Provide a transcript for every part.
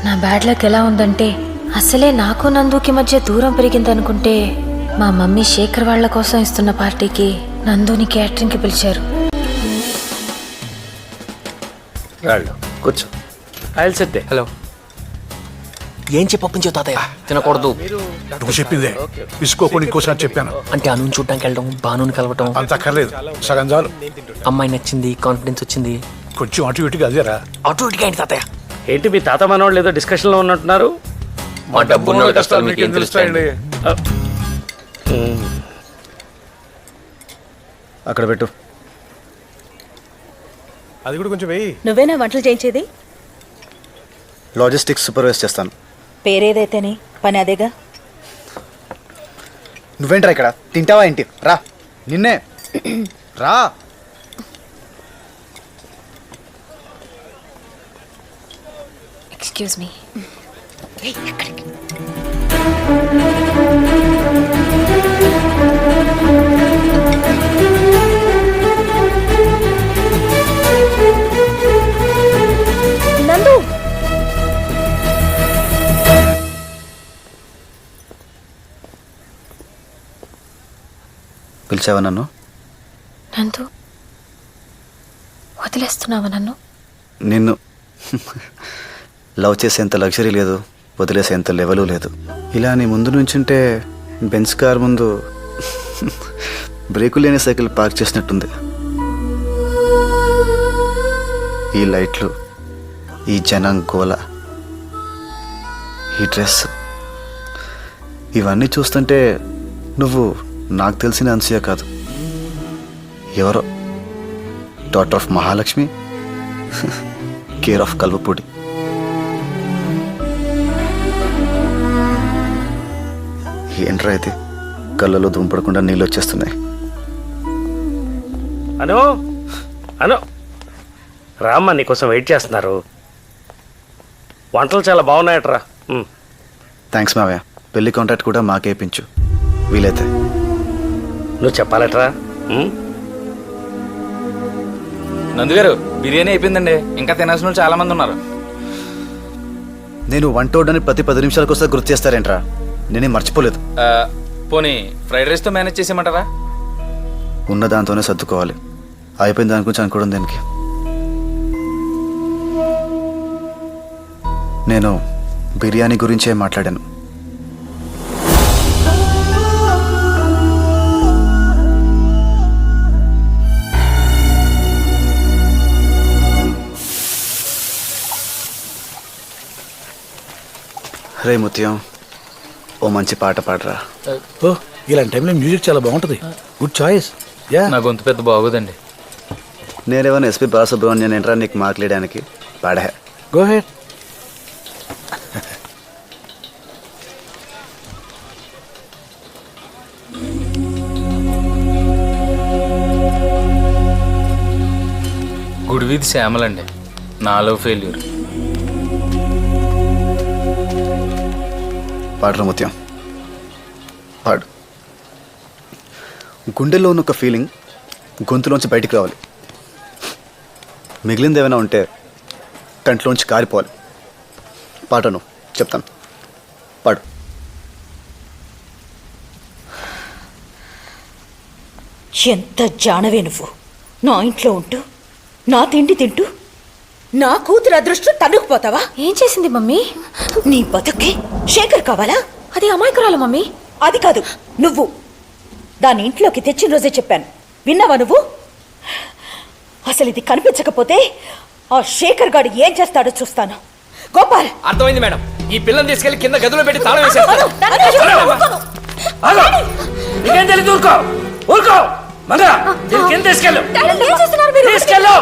నా bad luck ఎలా ఉందంటే అసలే నాకు నందుకి మధ్య దూరం పెరిగిందనుకుంటే మా మమ్మీ శేఖర్ వాళ్ళ కోసం ఇస్తున్న పార్టీకి నందుని క్యాటరింగ్కి పిలిచారు. కూర్చో. హలో. ఏం చెప్పొప్పించావు తాతయ్య? తినకూడదు. నువ్వు చెప్పిందే తీసుకోకుండా ఇంకోసారి చెప్పాను. అంటే అను చూడడానికి వెళ్ళడం, బానుని కలవటం అంత అక్కర్లేదు, సగం చాలు. అమ్మాయి నచ్చింది, కాన్ఫిడెన్స్ వచ్చింది. కొంచెం అటు ఇటుగా అదేరా. అటు ఇటుగా ఏంటి తాతయ్య? ఏంటి మీ తాత మనవాళ్ళు ఏదో డిస్కషన్ లో ఉన్నట్టున్నారు? మా డబ్బున్న కష్టాలు మీకు ఏం తెలుస్తాయండి? అక్కడ పెట్టు. అది కూడా కొంచెం వెయ్యి. నువ్వేనా వంటలు చేయించేది? లాజిస్టిక్స్ సూపర్వైజ్ చేస్తాను. పేరేదైతేనే పని అదేగా. నువ్వేంట్రా ఇక్కడ? తింటావా ఏంటి? రా, నిన్నే రా. Excuse me. నందు, పిలిచావా నన్ను? నందు, వదిలేస్తున్నావా నన్ను? నిన్ను లవ్ చేసేంత లగ్జరీ లేదు, వదిలేసేంత లెవెలు లేదు. ఇలా నీ ముందు నుంచుంటే బెంచ్ కార్ ముందు బ్రేకు లేని సైకిల్ పార్క్ చేసినట్టుంది. ఈ లైట్లు, ఈ జనం గోల, ఈ డ్రెస్, ఇవన్నీ చూస్తుంటే నువ్వు నాకు తెలిసిన అనసూయ కాదు, ఎవరో daughter of Mahalakshmi, care of Kalvapudi. ఏంట్రా అయితే కళ్ళలో దుంపడకుండా నీళ్ళు వచ్చేస్తున్నాయి. అను అను రామ్మ నీకోసం వెయిట్ చేస్తున్నారు. వంటలు చాలా బాగున్నాయట్రా. థ్యాంక్స్ మావయ్య. పెళ్లి కాంట్రాక్ట్ కూడా మాకే ఇప్పించు వీలైతే. నువ్వు చెప్పాలట్రా. నందుగారు బిర్యానీ అయిపోయిందండి, ఇంకా తినాల్సిన వాళ్ళు చాలా మంది ఉన్నారు. నేను వంట వండని ప్రతి 10 నిమిషాలకు వస్తే గుర్తు చేస్తారేంట్రా? నేనేం మర్చిపోలేదు. పోనీ ఫ్రైడ్ రైస్తో మేనేజ్ చేసేయమంటారా? ఉన్న దాంతోనే సర్దుకోవాలి. అయిపోయింది దాని గురించి అనుకోవడం దేనికి? నేను బిర్యానీ గురించే మాట్లాడాను. రే ముత్యం, ఓ మంచి పాట పాడరా. ఓ, ఇలాంటి టైంలో మ్యూజిక్ చాలా బాగుంటుంది. Good choice. యా, నా గొంతు పెద్ద బాగోదండి. నేనేమన్నా ఎస్పి బాలసుబ్రహ్మణ్యం ఏంట్రా నీకు మాట్లాడడానికి? పాడా. Go head. గుడివీధి శ్యామలండి, నాలో ఫెయిల్యూర్. పాడరా ముత్యం, పాడు. గుండెల్లో ఉన్న ఒక ఫీలింగ్ గొంతులోంచి బయటికి రావాలి. మిగిలింది ఏమైనా ఉంటే కంట్లోంచి కారిపోవాలి. పాటను చెప్తాను, పాడు. ఎంత జానవే నువ్వు! నా ఇంట్లో ఉంటూ, నా తిండి తింటూ, నా కూతురు అదృష్టం తన్నుకుపోతావా? ఏం చేసింది మమ్మీ? నీ బతుక్కి శేఖర్ కావాలా? అది అమాయకురాలు మమ్మీ. అది కాదు, నువ్వు దాని ఇంట్లోకి తెచ్చిన రోజే చెప్పాను. విన్నావా నువ్వు? అసలు ఇది కనిపించకపోతే ఆ శేఖర్ గాడు ఏం చేస్తాడో చూస్తాను. గోపాల్, అర్థమైంది మేడం. ఈ పిల్లని తీసుకెళ్లి కింద గదిలో పెట్టి తాళం వేసేస్తాను. నీకేం తెలియదు, ఊరుకో ఊరుకో. మంగా కింద తీసుకెళ్ళు, తీసుకెళ్ళు.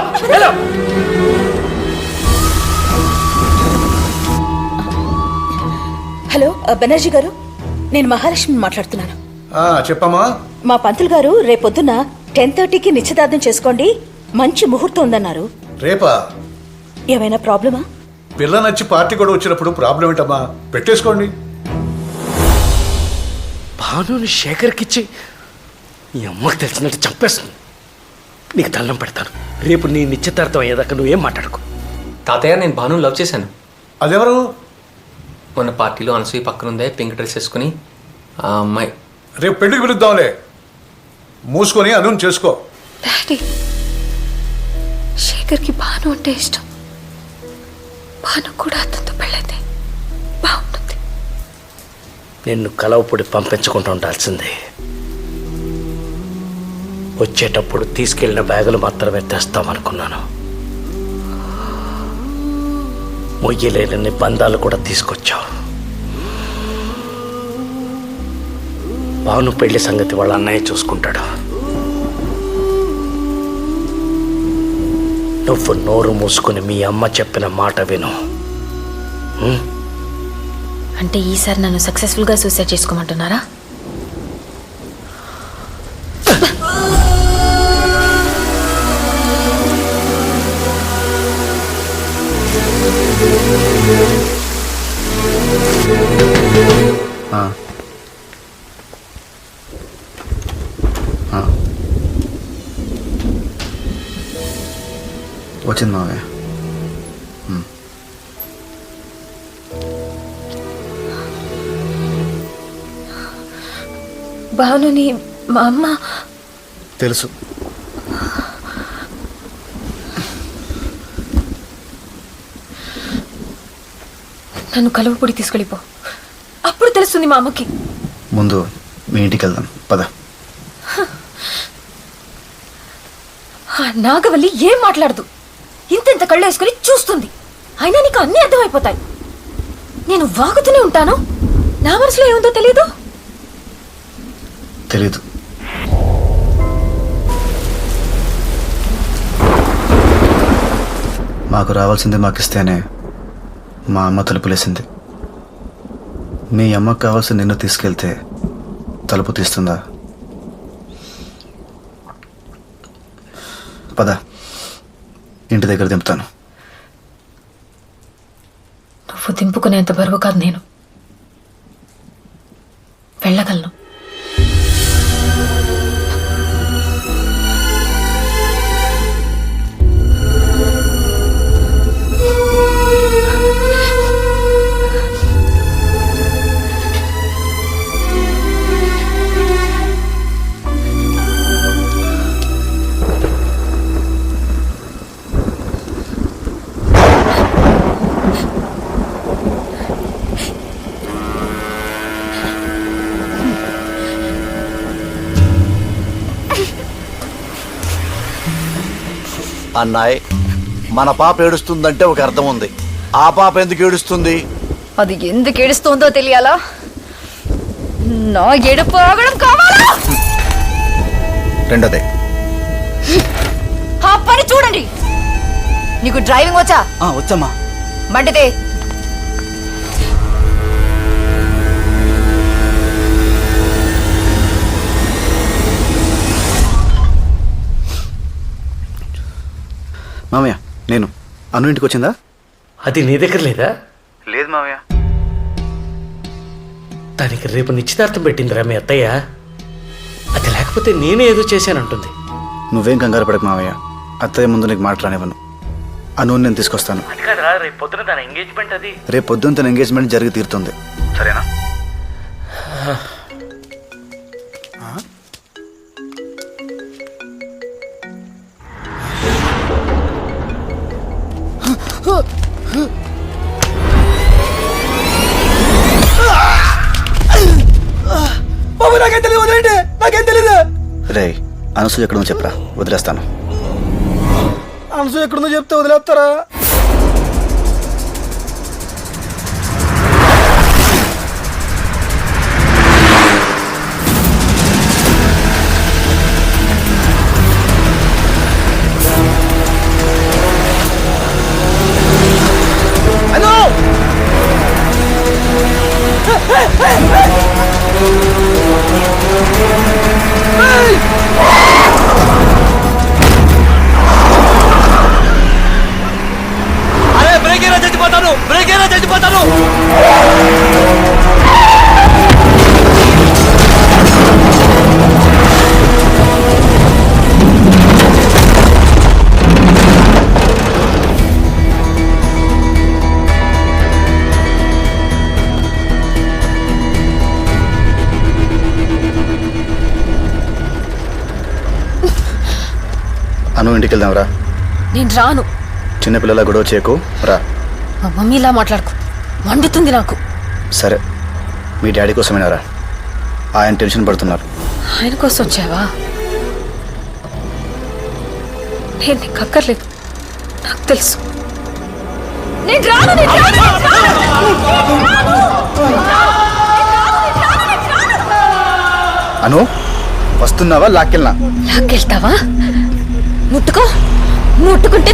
హలో బెనర్జీ గారు, నేను మహాలక్ష్మి మాట్లాడుతున్నాను. చెప్పమ్మా. మా పంతులు గారు రేపొద్దున 10:30కి నిశ్చితార్థం చేసుకోండి, మంచి ముహూర్తం ఉందన్నారు. రేపా? ఏమైనా ప్రాబ్లమా? పిల్ల నచ్చి పార్టీ కూడా వచ్చినప్పుడు ప్రాబ్లం ఏంటమ్మా? పెట్టేసుకోండి. భానుని శేఖర్కిచ్చి ఈ అమ్మకి తెలిసినట్టు చంపేస్తుంది. నీకు దండం పెడతాను. రేపు నీ నిశ్చితార్థం అయ్యేదాకా నువ్వేం మాట్లాడుకో. తాతయ్య, నేను భాను లవ్ చేశాను. అదెవరు? మొన్న పార్టీలో అనసూయ పక్కన ఉందే పింక్ డ్రెస్ వేసుకుని ఆ అమ్మాయి. రేపు పెళ్లికి పిలుద్దాంలే, మూసుకొని అనుని చేసుకో. డాడీ, శేఖర్కి భాను అంటే ఇష్టం. భాను కూడా అతనితో పెళ్ళైతే బాగుంటుంది. నిన్ను కలవపొడి పంపించకుండా ఉండాల్సిందే. వచ్చేటప్పుడు తీసుకెళ్లిన బ్యాగులు మాత్రమే తెస్తామనుకున్నాను. మొయ్యలేని బంధాలు కూడా తీసుకొచ్చావు. భాను పెళ్లి సంగతి వాళ్ళ అన్నయ్య చూసుకుంటాడు. నువ్వు నోరు మూసుకుని మీ అమ్మ చెప్పిన మాట విను. అంటే ఈసారి నన్ను సక్సెస్ఫుల్గా సూసైడ్ చేసుకోమంటున్నారా? వచ్చింది మావయ్య. భానుని మా అమ్మ తెలుసు. నన్ను కలువపొడి తీసుకెళ్ళిపో, అప్పుడు తెలుస్తుంది మా అమ్మకి. ముందు మీ ఇంటికి వెళ్దాం, పద. ఆ నాగవల్లి ఏం మాట్లాడదు, ఇంత కళ్ళు వేసుకుని చూస్తుంది. అయినా నీకు అన్నీ అర్థమైపోతాయి. నేను వాగుతూనే ఉంటాను, నా మనసులో ఏముందో తెలీదు. తెలీదు. మాకు రావాల్సింది మాకిస్తేనే మా అమ్మ తలుపులేసింది. మీ అమ్మకు కావాల్సింది నిన్ను తీసుకెళ్తే తలుపు తీస్తుందా? పద, ఇంటి దగ్గర దింపుతాను. నువ్వు దింపుకునేంత బరువు కాదు నేను. వెళ్ళగలను. అన్నాయ్, మన పాప ఏడుస్తుందంటే ఒక అర్థం ఉంది. ఆ పాప ఎందుకు ఏడుస్తుంది? అది ఎందుకు ఏడుస్తుందో తెలియాలా? నా ఏడుపు ఆగడం కావాలా? రెండోదే. ఆ పని చూడండి. నీకు డ్రైవింగ్ వచ్చా? వచ్చమ్మా. మంటిదే. మామయ్య, నేను అను ఇంటికి వచ్చిందా? అది నీ దగ్గర లేదా? లేదు మామయ్య. దానికి రేపు నిశ్చితార్థం పెట్టిందిరా మీ అత్తయ్య. అది లేకపోతే నేనే ఏదో చేశానంటుంది. నువ్వేం కంగారు పడకు మావయ్య, అత్తయ్య ముందు నీకు మాట రానివ్వను. అను నేను తీసుకొస్తాను. రేపు పొద్దున తన ఎంగేజ్మెంట్. అది రేపు పొద్దున్న తన ఎంగేజ్మెంట్ జరిగి తీరుతుంది, సరేనా? రే, అనసూయ ఎక్కడుందో చెప్పరా, వదిలేస్తాను. అనసూయ ఎక్కడుందో చెప్తే వదిలేస్తారా? చచ్చిపోతాను. అను ఇంటికి వెళ్దాం రా. నేను రాను. చిన్నపిల్లల గొడవ చేయకు రా. మా మమ్మీలా మాట్లాడుకో, మండుతుంది నాకు. సరే, మీ డాడీ కోసమేనా రా? ఆయన టెన్షన్ పడుతున్నారు. ఆయన కోసం వచ్చావా? నేను నీకు అక్కర్లేదు, నాకు తెలుసు. నేను రాను, నేను రాను, నేను రాను. అను, వస్తున్నావా? లాక్కెళ్ళనా? లాక్కెళ్తావా? ముట్టుకో, ముట్టుకుంటే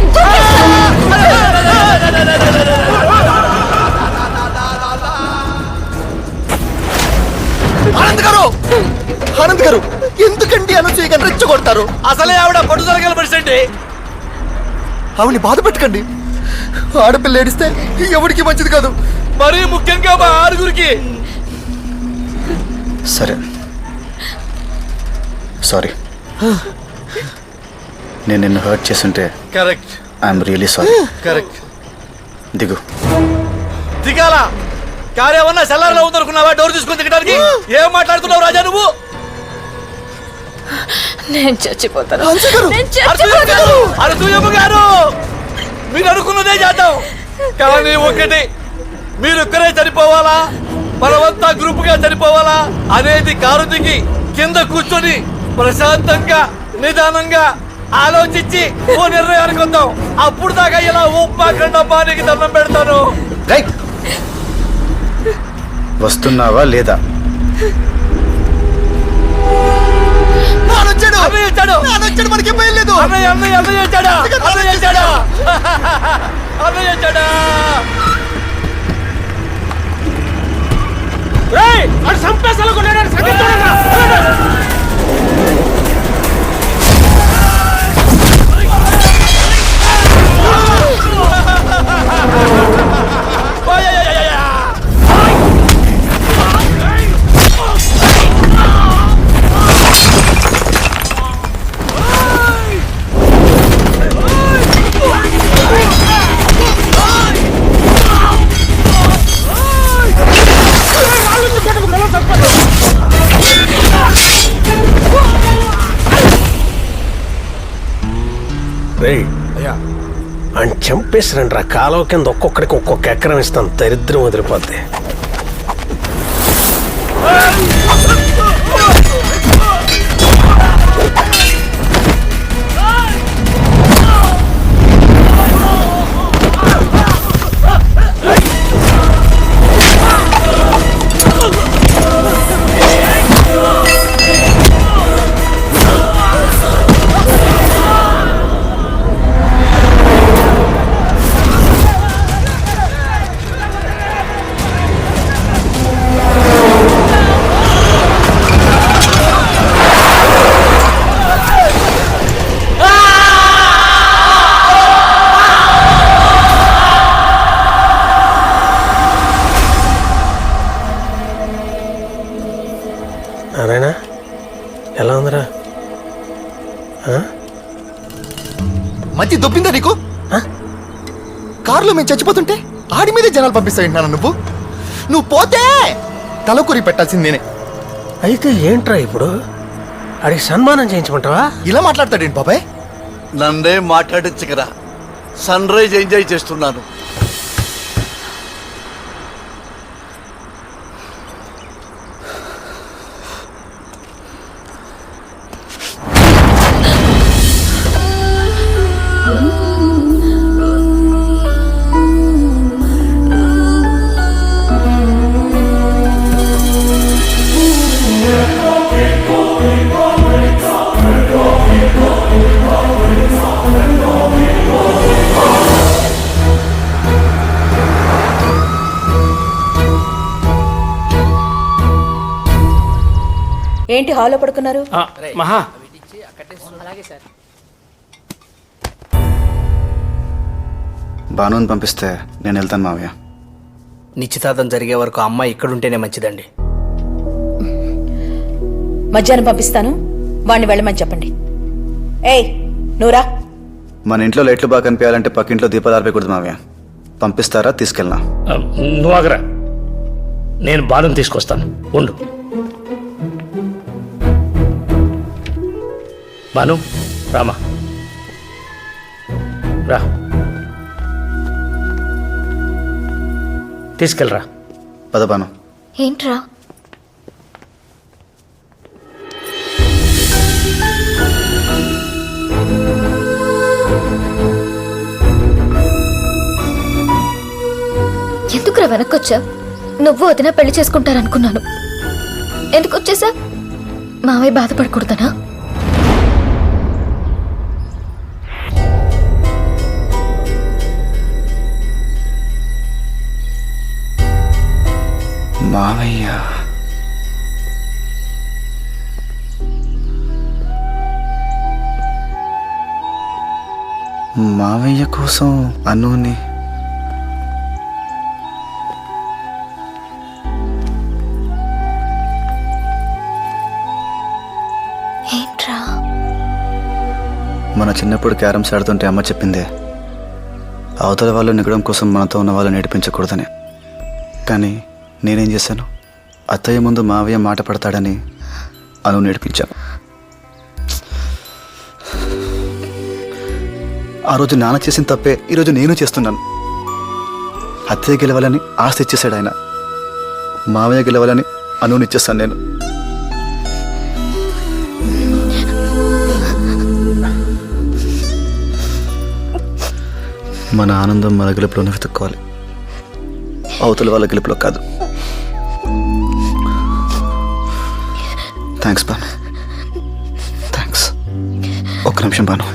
ఆనంద్ గారు ఎందుకండి అనసూయ గారిని రెచ్చగొడతారు? అసలే ఆవిడ పట్టుదల పరిస్థితి. ఆవిని బాధ పెట్టకండి. ఆడపిల్ల ఏడిస్తే ఎవరికి మంచిది కాదు. మరీ ముఖ్యంగా మా ఆరుగురికి. సరే, సారీ. నేను నిన్ను హర్ట్ చేస్తుంటే correct. I'm really sorry. Correct. దిగు. దిగాల కార్యమన్నా సెల్లార్లో ఉందనుకున్నావా? డోర్ తీసుకుని దిగడానికి ఏం మాట్లాడుతున్నావు రాజా నువ్వు? నేను చచ్చిపోతాను. అనసూయమ్మ గారు, మీరు అనుకున్నదే చేద్దాం. కానీ ఒకటి, మీరొక్కరే చనిపోవాలా, మనమంతా గ్రూపుగా చనిపోవాలా అనేది కారు దిగి కింద కూర్చొని ప్రశాంతంగా నిదానంగా ఆలోచించి ఓ నిర్ణయానికి వద్దాం. అప్పుడు దాకా ఇలా ఉప్మా కండమ్మా నీకు దండం పెడతాను. వస్తున్నావా లేదా? మనకి లేదు. అని చంపేసిరండి రా. కాలువ కింద ఒక్కొక్కడికి ఒక్కొక్క ఎకరం ఇస్తాను. దరిద్రం వదిలిపోద్ది. నారాయణ, ఎలా ఉందిరా? మధ్య దొబ్బిందా నీకు? కారులో మేము చచ్చిపోతుంటే ఆడి మీదే జనాలు పంపిస్తాయంటున్నాను. నువ్వు పోతే తలకూరి పెట్టాల్సింది నేనే. అయితే ఏంట్రా ఇప్పుడు? అడిగి సన్మానం చేయించమంటావా? ఇలా మాట్లాడతాడేంటి బాబాయ్? నన్నే మాట్లాడించగరా. సన్ రైజ్ ఎంజాయ్ చేస్తున్నాను. ఏంటి హాల్లో పడుకున్నారు? మహా, భానుని పంపిస్తే నేను వెళ్తాను మావయ్య. నిశ్చితార్థం జరిగే వరకు అమ్మాయి ఇక్కడుంటేనే మంచిదండి. మధ్యాహ్నం పంపిస్తాను, వాణ్ణి వెళ్ళమని చెప్పండి. ఏయ్ నువ్వురా. మన ఇంట్లో లైట్లు బాగా కనిపించాలంటే పక్కింట్లో దీపాలు ఆర్పేయకూడదు మావయ్య. పంపిస్తారా? తీసుకెళ్ళనా? నువ్వు ఆగరా, నేను బాధను తీసుకొస్తాను. ఉండు. భాను, రామా. రా తీసుకెళ్ళరా. పదబాను. ఏంట్రా? ఎందుకురా వెనక్కొచ్చా? నువ్వు వదిన పెళ్లి చేసుకుంటారనుకున్నాను. ఎందుకు వచ్చేసా? మావయ్య బాధపడకూడదనా? మావయ్య మావయ్య కోసం అనుని ఏంట్రా? మన చిన్నప్పుడు క్యారమ్స్ ఆడుతుంటే అమ్మ చెప్పిందే, అవతల వాళ్ళు నెగ్గడం కోసం మనతో ఉన్న వాళ్ళని నేర్పించకూడదని. కానీ నేనేం చేశాను? అత్తయ్య ముందు మావయ్య మాట పడతాడని అను నేర్పించాను. ఆ రోజు నాన్న చేసిన తప్పే ఈరోజు నేను చేస్తున్నాను. అత్తయ్య గెలవాలని ఆస్తి ఇచ్చేసాడు ఆయన, మావయ్య గెలవాలని అనునిచ్చేస్తాను నేను. మన ఆనందం మన గెలుపులోనే వెతుక్కోవాలి, అవతల వాళ్ళ గెలుపులో కాదు. Thanks Banu, thanks. ఒక్క నిమిషం బాను.